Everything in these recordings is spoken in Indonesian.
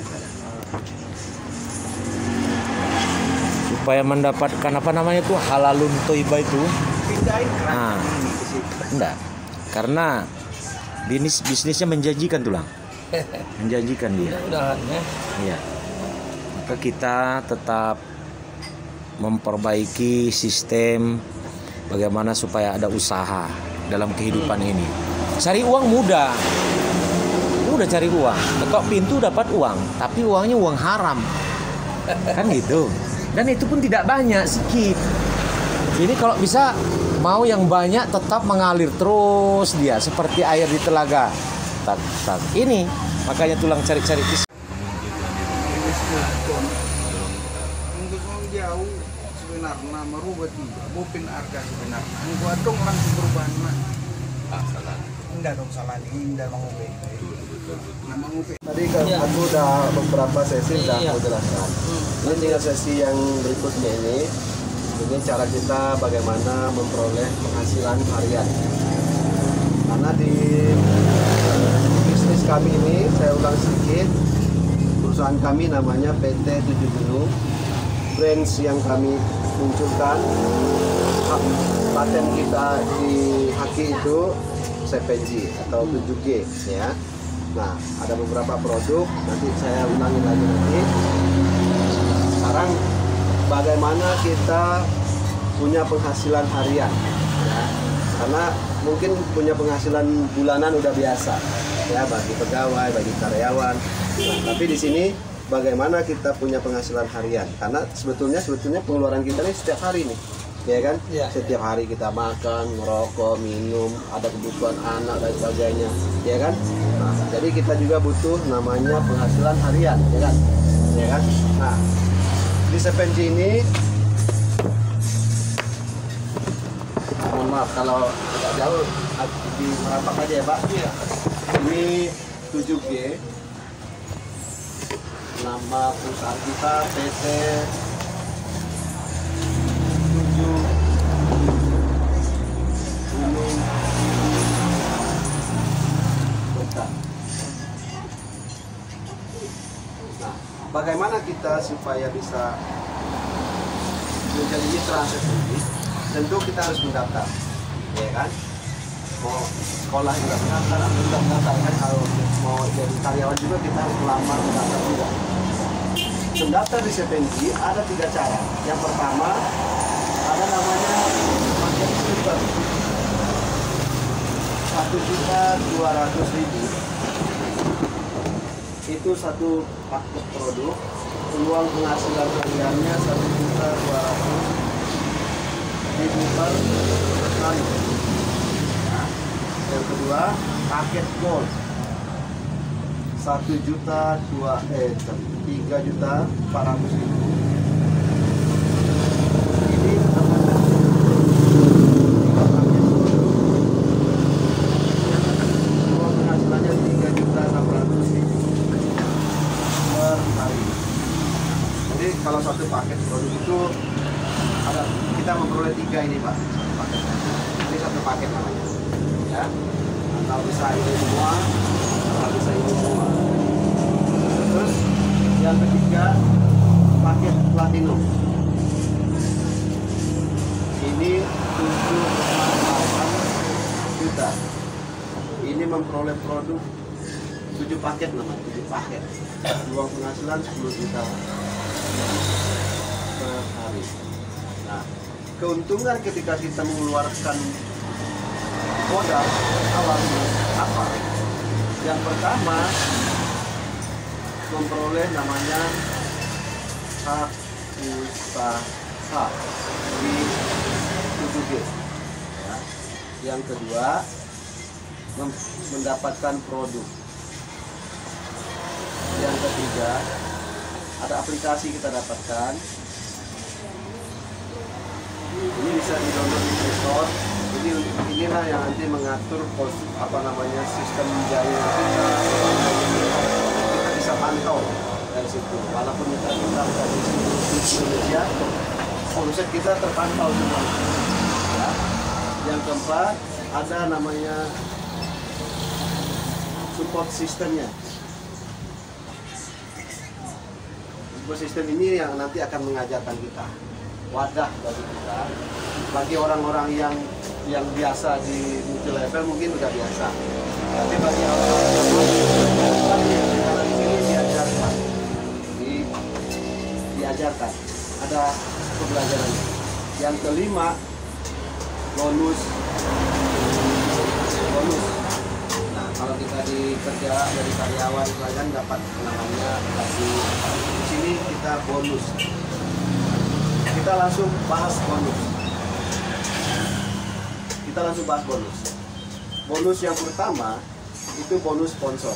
Padang supaya mendapatkan apa namanya tuh halalun thayyibah itu. Pindahin Nah, ini ke situ. enggak, karena bisnisnya menjanjikan tulang, menjanjikan dia. Mudah-mudahan ya. Iya. Maka kita tetap memperbaiki sistem bagaimana supaya ada usaha dalam kehidupan ini. Cari uang mudah cari uang, ketok pintu dapat uang, tapi uangnya uang haram, kan gitu. Dan itu pun tidak banyak, sedikit. Ini kalau bisa mau yang banyak tetap mengalir terus dia seperti air di telaga. Tak. Ini makanya tulang cari-cari Untuk jauh sebenarnya merubah tidak, bukan harga sebenarnya. Enggak dong langsung perubahan mah. Salah. Enggak dong salah nih, enggak mau nguping. Nama nguping. Tadi kan aku udah beberapa sesi udah aku jelaskan. Ini tinggal sesi yang berikutnya ini cara kita bagaimana memperoleh penghasilan harian. Karena di bisnis kami ini, saya ulang sedikit, perusahaan kami namanya PT Tujuh Gunung. Brands yang kami munculkan, paten kita di Haki itu 7G atau 7G ya. Nah, ada beberapa produk, nanti saya ulangi lagi nanti. Sekarang bagaimana kita punya penghasilan harian ya. Karena mungkin punya penghasilan bulanan udah biasa ya bagi pegawai, bagi karyawan. Nah, tapi di sini bagaimana kita punya penghasilan harian? Karena sebetulnya pengeluaran kita ini setiap hari nih. Ya kan? Ya, setiap hari kita makan, merokok, minum, ada kebutuhan anak dan sebagainya, ya kan? Nah, jadi kita juga butuh namanya penghasilan harian, ya kan? Ya kan? Nah, di 7G ini, mohon maaf kalau agak jauh, di merapak aja ya Pak. Iya. Ini 7G, nama perusahaan kita PT Nah, bagaimana kita supaya bisa menjadi mitra 7G? Tentu kita harus mendaftar, ya kan? Mau sekolah juga mendaftar, atau juga mendaftar kan? Kalau mau jadi karyawan juga kita harus melamar mendaftar juga. Mendaftar di 7G ada 3 cara. Yang pertama ada namanya paket super 1.200.000. Itu satu paket produk, peluang penghasilan hariannya 1.200.000 per hari. Nah, yang kedua paket gold 3.400.000. Ini peluang penghasilannya 3.600.000 per hari. Jadi kalau satu paket produk itu ada, kita memperoleh 3 ini Pak, satu paket. Ini satu paket namanya, ya. Atau bisa ini semua, atau bisa ini semua. Terus yang ketiga paket platinum. Ini 7,8 juta. Ini memperoleh produk 7 paket namanya, 7 paket. Peluang penghasilan 10 juta per hari. Nah, keuntungan ketika kita mengeluarkan modal awalnya apa? Yang pertama memperoleh namanya hak usaha di 7G. Ya. Yang kedua mendapatkan produk. Yang ketiga ada aplikasi kita dapatkan. Ini bisa di-download di Play Store. Jadi inilah yang nanti mengatur sistem jaya kita bisa pantau dari situ. Walaupun kita dari Indonesia, omset kita terpantau semua. Ya. Yang keempat ada namanya support sistemnya. ekosistem ini yang nanti akan mengajarkan kita, wadah bagi kita, bagi orang-orang yang biasa di multi level mungkin udah biasa, tapi bagi orang-orang yang kita di sini diajarkan, ada pembelajaran. Yang kelima, bonus. Nah, kalau kita kerja dari karyawan kan dapat namanya gaji. Di sini kita bonus. Kita langsung bahas bonus. Bonus yang pertama itu bonus sponsor.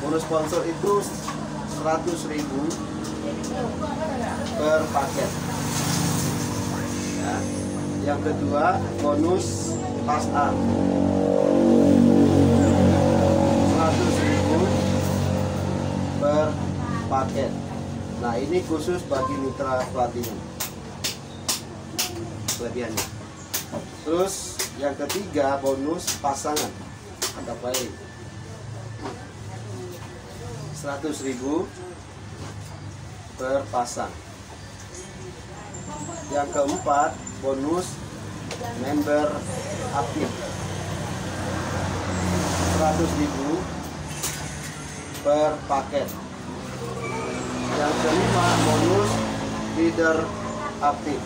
Bonus sponsor itu 100.000 per paket. Ya. Yang kedua, bonus pas A 100.000 per paket. Nah, ini khusus bagi mitra platinum. Kelebihannya. Terus yang ketiga, bonus pasangan. Ada baik 100.000 per pasang. Yang keempat, bonus member aktif 100.000 per paket. Yang kelima, bonus leader aktif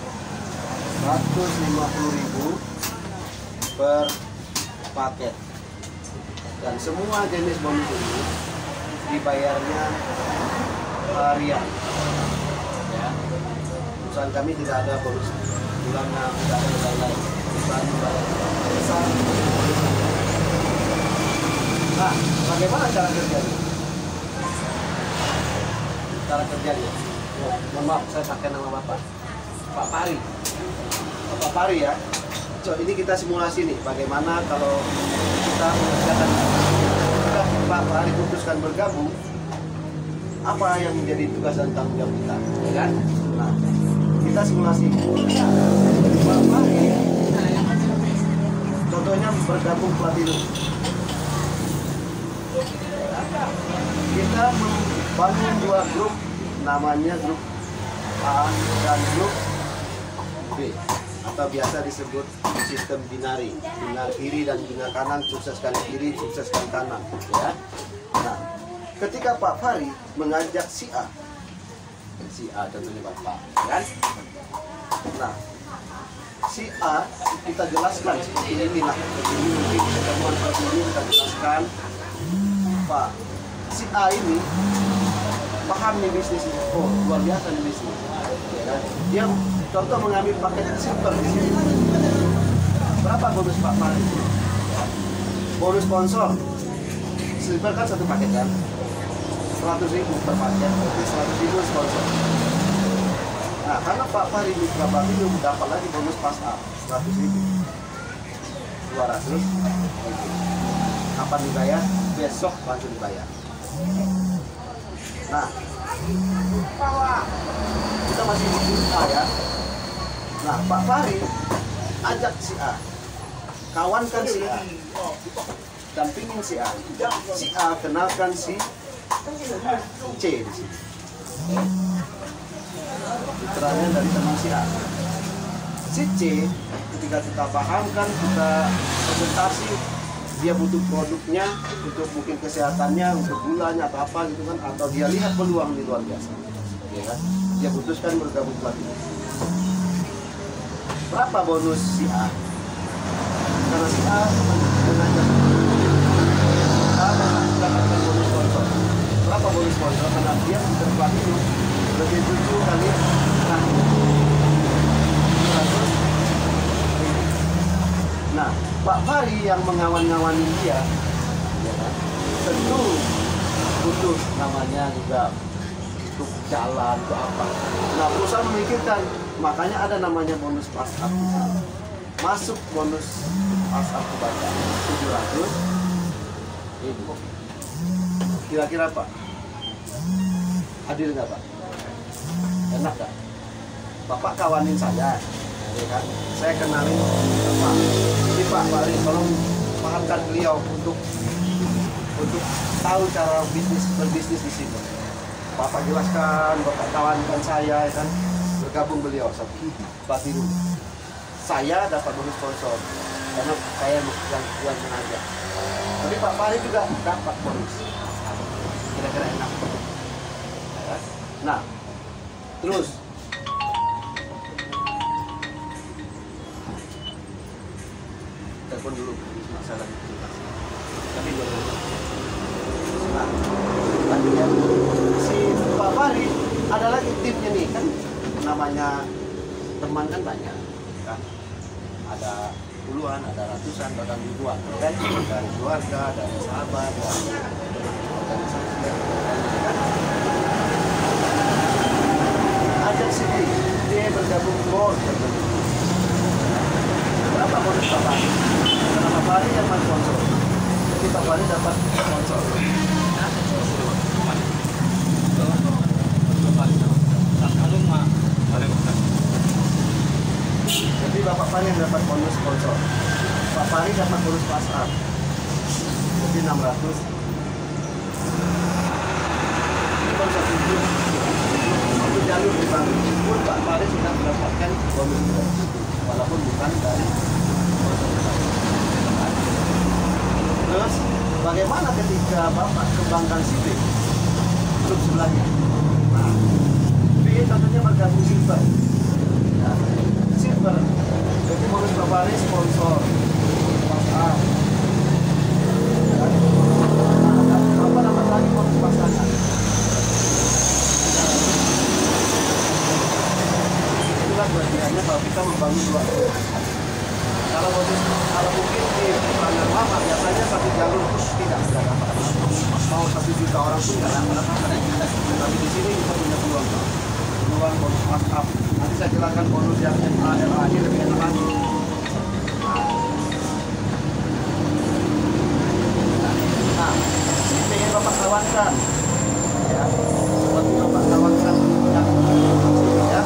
150.000 per paket. Dan semua jenis bonus ini dibayarnya harian. Ya. Perusahaan kami tidak ada bonus bulanan, tidak ada lain-lain. Perusahaan dibayar besar. Nah, bagaimana cara kerjanya? Cara kerjanya. Oh, mohon maaf, saya pakai nama Bapak. Pak Pari. Bapak Pari ya. So, ini kita simulasi nih, bagaimana kalau kita mengerjakan Pak Pari putuskan bergabung, apa yang menjadi tugas dan tanggung jawab kita, ya kan? Nah, kita simulasi. Pak Pari, contohnya bergabung platinum. Kita membangun dua grup, namanya grup A dan grup B, atau biasa disebut sistem binari, bina kiri dan bina kanan, sukseskan kiri, sukseskan kanan, ya. Nah, ketika Pak Fahri mengajak si A tentunya Bapak, kan? Nah, si A kita jelaskan seperti ini lah, begini mungkin pertemuan seperti ini kita jelaskan, Pak, si A ini paham nih bisnis ini, oh luar biasa nih bisnis, ya kan? Dia contoh mengambil paket silver di sini. Berapa bonus Pak Fahri? Bonus sponsor silver kan satu paket kan, 100.000 per paket, berarti 100.000 sponsor. Nah, karena Pak Fahri mitra platinum dapat lagi bonus pas A 100.000, 200.000. Kapan dibayar? Besok langsung dibayar. Nah, kita masih di A ya. Nah, Pak Fahri ajak si A, kawankan si A, dampingin si A. Si A kenalkan si C di sini. Mitranya dari teman si A. Si C ketika kita pahamkan, kita presentasi, dia butuh produknya untuk mungkin kesehatannya, untuk gulanya atau apa gitu kan, atau dia lihat peluang di luar biasa, ya kan? Dia putuskan bergabung platinum. Berapa bonus si A? Karena si A mengajak mendapatkan bonus sponsor. Berapa bonus sponsor? Karena dia sudah platinum lebih 7 kali terakhir. Nah, Pak Fahri yang mengawan-ngawani dia, ya kan, tentu butuh namanya juga untuk jalan, untuk apa. Nah, perusahaan memikirkan, makanya ada namanya bonus pas up. Masuk bonus pas up kepada 700 ribu. Kira-kira Pak, adil nggak Pak? Enak nggak? Bapak kawanin saya, ya kan? Saya kenalin Bapak. Ini Pak Fahri, tolong pahamkan beliau untuk untuk tahu cara berbisnis di sini. Bapak jelaskan, Bapak tawarkan saya, ya kan, bergabung beliau satu Batirul. Saya dapat bonus sponsor karena saya yang mengajak. Tapi Pak Fahri juga dapat bonus. Kira-kira enak. Nah, terus telepon dulu masalah itu. Tapi belum. Nah, lanjut ya. Si Pak Fahri ada lagi timnya nih kan, namanya teman kan banyak kan, ada puluhan, ada ratusan, bahkan ribuan kan, dari keluarga, dari sahabat, dari organisasi kan. Ajak sini dia bergabung board tertentu. Berapa bonus Pak Fahri? Karena Pak Fahri yang sponsor, jadi Pak Fahri dapat sponsor. Jadi Bapak Fahri yang dapat bonus sponsor. Pak Fahri dapat bonus pasar. Jadi 600. Ini kan satu jalur di bank. Pun Pak Fahri sudah mendapatkan bonus itu, walaupun bukan dari sponsor. Terus bagaimana ketika Bapak kembangkan si B, klub sebelahnya? Nah, B contohnya bergabung silver. Ya, silver. Jadi bonus Pak Fahri sponsor pasar. Nah, Bapak dapat lagi bonus pasangan. Itulah bagiannya kalau kita membangun dua. Kalau mungkin di pelanggan lama biasanya satu jalur terus tidak dapat. Mau 1 juta orang pun tidak dapat apa-apa. Tapi di sini kita punya peluang bonus WhatsApp. Nanti saya jelaskan bonus yang MA ini lebih enak lagi. Nah, ini pengen Bapak tawarkan, ya, seperti Bapak tawarkan yang ya.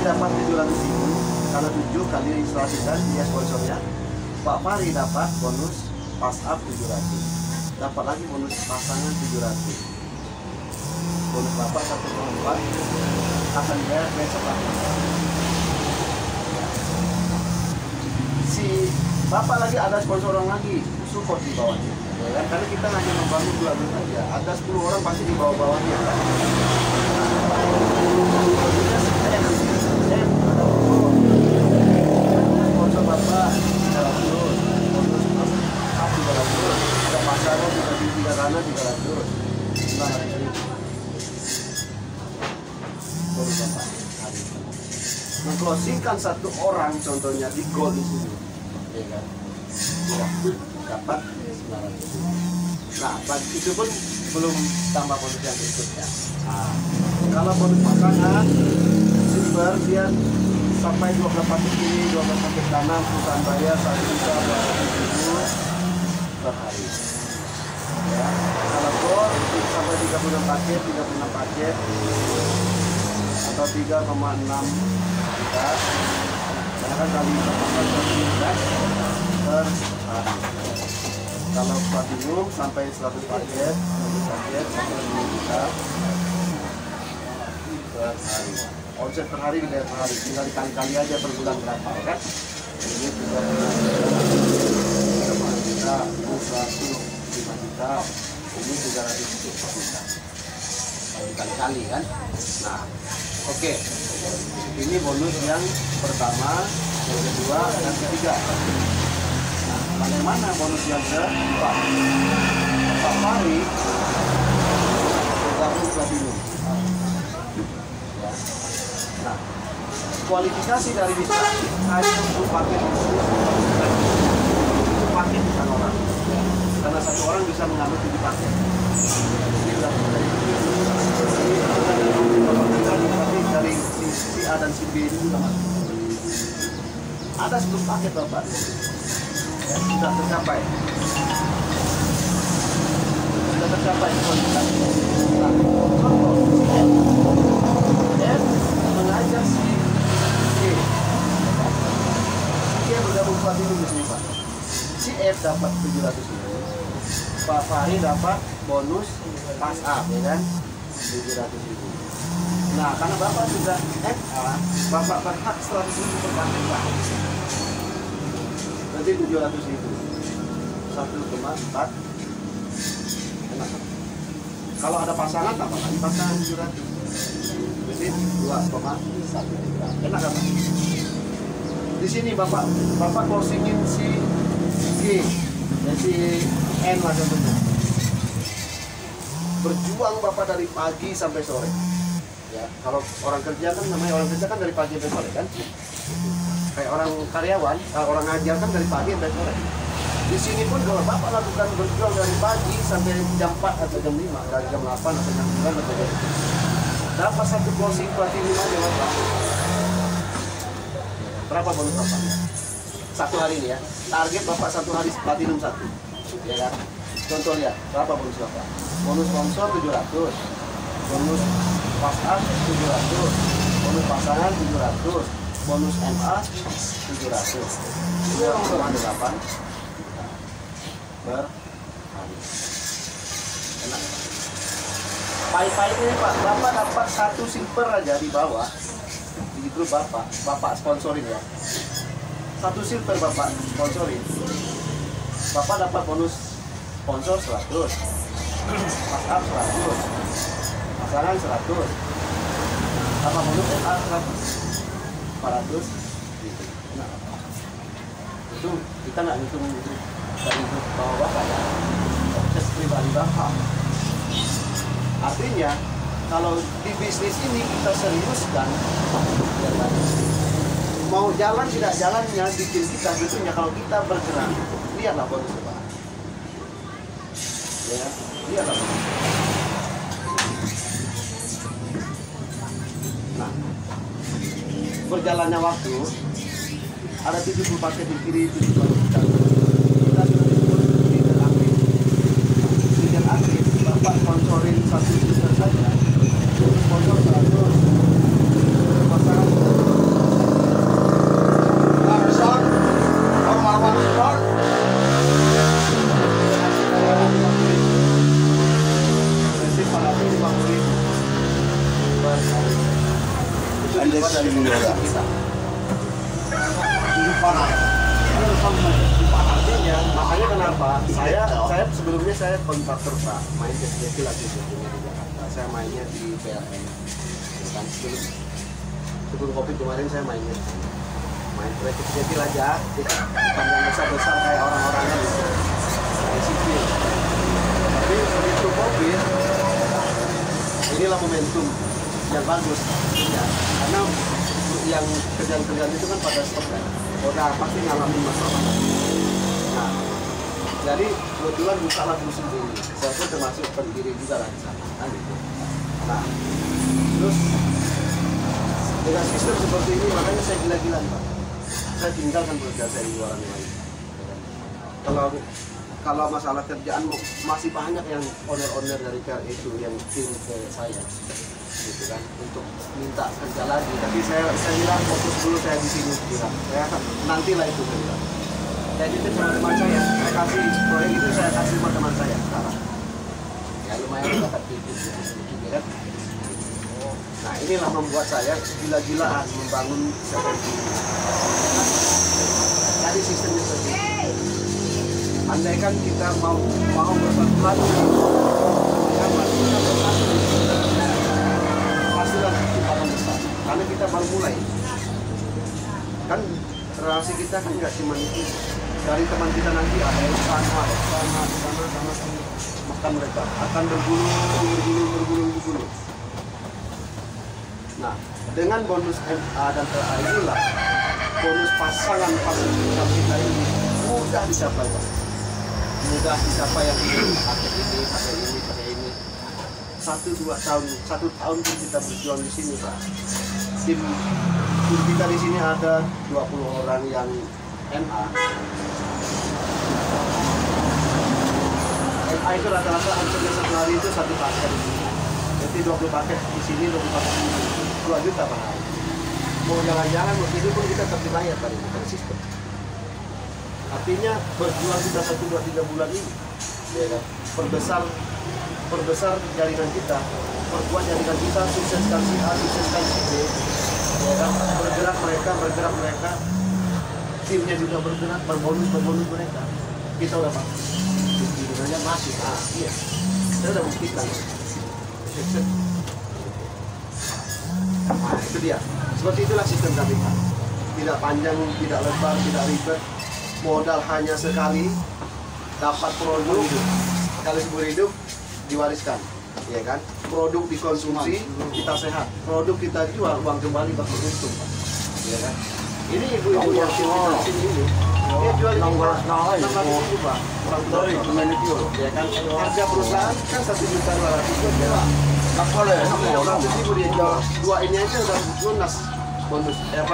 Dapat 700 ribu, kalau 7 kali instalasi dan dia sponsornya. Pak Fahri dapat bonus pas up 700, dapat lagi bonus pasangan 700. Bonus Bapak 1,4 akan dibayar besok lagi. Si Bapak lagi ada sponsor orang lagi support di bawahnya, ya, karena kita hanya membangun 2 grup aja, ada 10 orang pasti di bawah-bawahnya kan. Sponsor Bapak 300, bonus up 300, ada pasaran juga di 3 kanan 300. Nah, ini bonus Bapak. Mengclosingkan satu orang contohnya di goal di sini, ya kan? Ya, dapat 900. Nah, itu pun belum tambah bonus yang berikutnya. Nah, kalau bonus pasangan silver dia sampai 12 paket kiri, 12 paket kanan, perusahaan bayar 1.200.000 per hari. Ya, kalau gold sampai 36 paket, 36 paket atau 3,6 juta. Karena kan kali 8 juta per hari. Kalau platinum sampai 100 paket, 100 paket sampai 2 juta per hari. Omset per hari dibayar per hari, tinggal dikali-kali aja per bulan berapa, ya kan? Ini 3 juta, 105 juta, ini 304 juta. Kalau dikali-kali kan? Nah, oke. Ini bonus yang pertama, yang kedua, dan ketiga. Nah, bagaimana bonus yang kedua? Pak Fahri bergabung platinum. Nah, kualifikasi dari mitra hanya untuk paket itu paket bukan orang, karena satu orang bisa mengambil 7 paket. Ini dari si A dan si B itu juga masuk. Ada 10 paket Bapak, ya, sudah tercapai kualifikasi. Nah, contoh mengajak si dia bergabung uang platinum di sini Pak. Si F dapat 700.000, Pak Fahri dapat bonus pas up ya kan 700.000. Nah karena Bapak sudah FA, Bapak berhak 100.000 per paket Pak. Berarti 700.000, 1,4 enak. Kalau ada pasangan tambah lagi pasangan 700, berarti 2,1 juta. Enak kan Pak? Di sini Bapak closingin si G dan si N lah contohnya. Berjuang Bapak dari pagi sampai sore. Ya, kalau orang kerja kan namanya orang kerja kan dari pagi sampai sore kan. Kayak orang karyawan, orang ngajar kan dari pagi sampai sore. Di sini pun kalau Bapak lakukan berjuang dari pagi sampai jam 4 atau jam 5, dari jam 8 atau jam 9 atau jam 10. Dapat satu closing platinum aja Bapak. Berapa bonus Bapak? Satu hari ini ya. Target Bapak satu hari platinum 1. Ya kan? Contoh lihat, berapa bonus Bapak? Bonus sponsor 700. Bonus pas up 700. Bonus pasangan 700. Bonus MA 700. 2,8 per hari. Enak. Pahit-pahit ini Pak, Bapak dapat satu silver aja di bawah di grup Bapak sponsorin ya. Satu silver Bapak sponsorin, Bapak dapat bonus sponsor 100, pas up 100, pasangan 100, sama bonus MA 100, 400 gitu. Nah, itu kita nggak hitung dari grup bawah Bapak ya, proses pribadi Bapak. Artinya kalau di bisnis ini kita seriuskan, ya kan? Mau jalan tidak jalannya bikin kita gitunya kalau kita bergerak. Lihatlah bonus Pak. Ya, lihatlah. Nah, berjalannya waktu ada 70 paket di kiri, 70 paket di kanan. Kita sudah disebut leader aktif. Leader aktif, Bapak sponsorin satu user saja, sponsor 100, pasangan makanya kenapa saya sebelumnya saya kontraktor Pak, main kecil-kecil aja sebelumnya di Jakarta. Saya mainnya di PLN, kan sebelum kopi kemarin saya mainnya main proyek kecil-kecil aja, bukan yang besar-besar kayak orang-orangnya gitu, kayak sipil. Tapi begitu COVID, inilah momentum yang bagus ya, karena yang kerjaan-kerjaan itu kan pada stop kan, udah pasti ngalamin masalah. Nah, jadi kebetulan bukalah dulu sendiri, saya pun termasuk pendiri juga lah di sana, kan gitu. Nah, terus dengan sistem seperti ini makanya saya gila-gilaan Pak. Saya tinggalkan pekerjaan saya di luar lain. Kalau masalah kerjaan masih banyak yang owner-owner dari PLN itu yang tim ke saya, gitu kan, untuk minta kerja lagi. Tapi saya bilang fokus dulu saya di sini, bilang saya nantilah itu kerja. Saya titip sama teman saya kasih proyek itu saya kasih sama teman saya sekarang. Ya lumayan dapat titik, gitu kan. Nah inilah membuat saya gila-gilaan membangun seperti ini. Jadi sistemnya seperti ini. Andai kan kita mau bersatu lagi, ya kita bersatu, pastilah ketimpangan besar. Karena kita baru mulai. Kan relasi kita kan nggak cuma itu. Dari teman kita nanti ada yang sama, maka mereka akan bergulung. Nah, dengan bonus MA dan PA inilah bonus pasangan kita ini mudah dicapai Pak. Mudah dicapai yang ini, pakai ini. 1-2 tahun, 1 tahun pun kita berjuang di sini Pak. Tim kita di sini ada 20 orang yang MA. MA itu rata-rata omsetnya satu hari itu 1 paket. Jadi 20 paket di sini, 20 paket di sini, 2 juta per hari. Mau jalan-jalan, mau tidur pun kita tetap dibayar tadi, dari sistem. Artinya berjuang kita 1, 2, 3 bulan ini, ya kan? Perbesar jaringan kita, perkuat jaringan kita, sukseskan si A, sukseskan si B, ya kan? Bergerak mereka, timnya juga bergerak, berbonus mereka. Kita udah masuk, sebenarnya masih, iya, kita udah buktikan. Nah, itu dia. Seperti itulah sistem KPK. Tidak panjang, tidak lebar, tidak ribet. Modal hanya sekali, dapat produk, sekali seumur hidup diwariskan, ya kan? Produk dikonsumsi, kita sehat. Produk kita jual, uang kembali bakal untung, Pak. Ya kan? Ini ibu-ibu yang sini ini, dia jual 600.000, Pak. Ya kan? Harga perusahaan kan 1.200.000 ya. 600.000 dia jual. Dua ini aja udah lunas bonus. Ini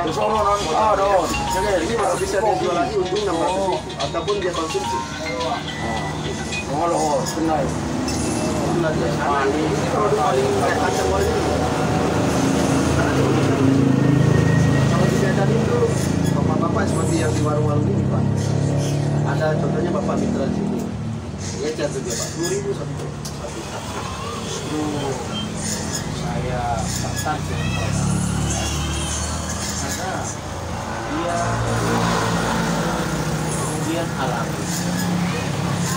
masih bisa dia jual lagi untung 600.000 ataupun dia konsumsi. Ini produk paling kacang ini. Kalau di Medan itu bapak-bapak seperti yang di warung-warung ini, Pak. Ada contohnya Bapak Mitra di sini. Dia jatuh dia, Pak. 10.000 satu tas. Saya tertarik dengan orang karena dia kemudian alami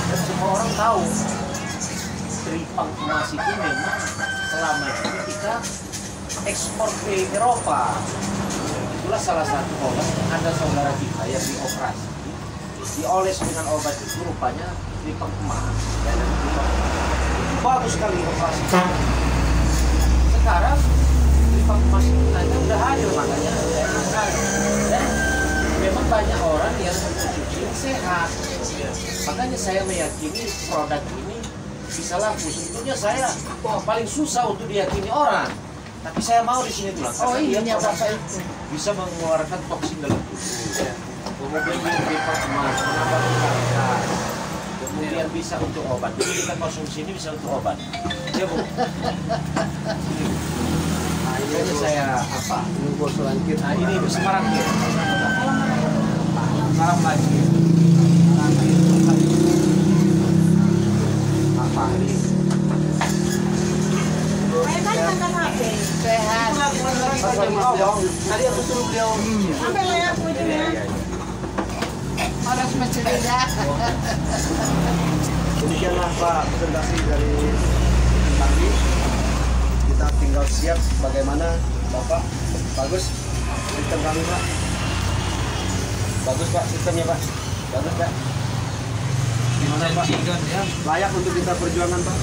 dan semua orang tahu Tripang emas itu memang selama ini kita ekspor ke Eropa. Itulah salah satu obat, ada saudara kita yang dioperasi dioles dengan obat itu rupanya Tripang emas ya, dan bagus sekali operasi. Sekarang Tripang emas itu udah hadir, makanya enak sekali. Dan memang banyak orang yang mengkonsumsi ini sehat. Makanya saya meyakini produk ini bisa laku. Sebetulnya saya paling susah untuk diyakini orang, tapi saya mau di sini tulang. Oh iya, dia Bapak itu bisa mengeluarkan toksin dalam tubuh. Kemudian dia Tripang emas menambah vitalitas. Kemudian bisa untuk obat. Jadi kita konsumsi ini bisa untuk obat. Ya Bu. Nah, ini saya apa? Ini bos langkit. Nah, ini Semarang ya. Semarang lagi. Apa ini? sehat. Tadi aku suruh beliau. Orang bercerita. Demikianlah Pak presentasi dari kami. Kita tinggal siap bagaimana Bapak. Bagus sistem kami, Pak. Bagus Pak sistemnya Pak. Bagus, Pak. Gimana Pak? Layak untuk kita perjuangan, Pak.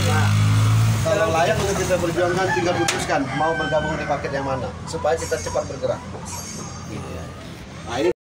Nah, kalau layak untuk kita perjuangkan, tinggal putuskan mau bergabung di paket yang mana supaya kita cepat bergerak. Nah, ini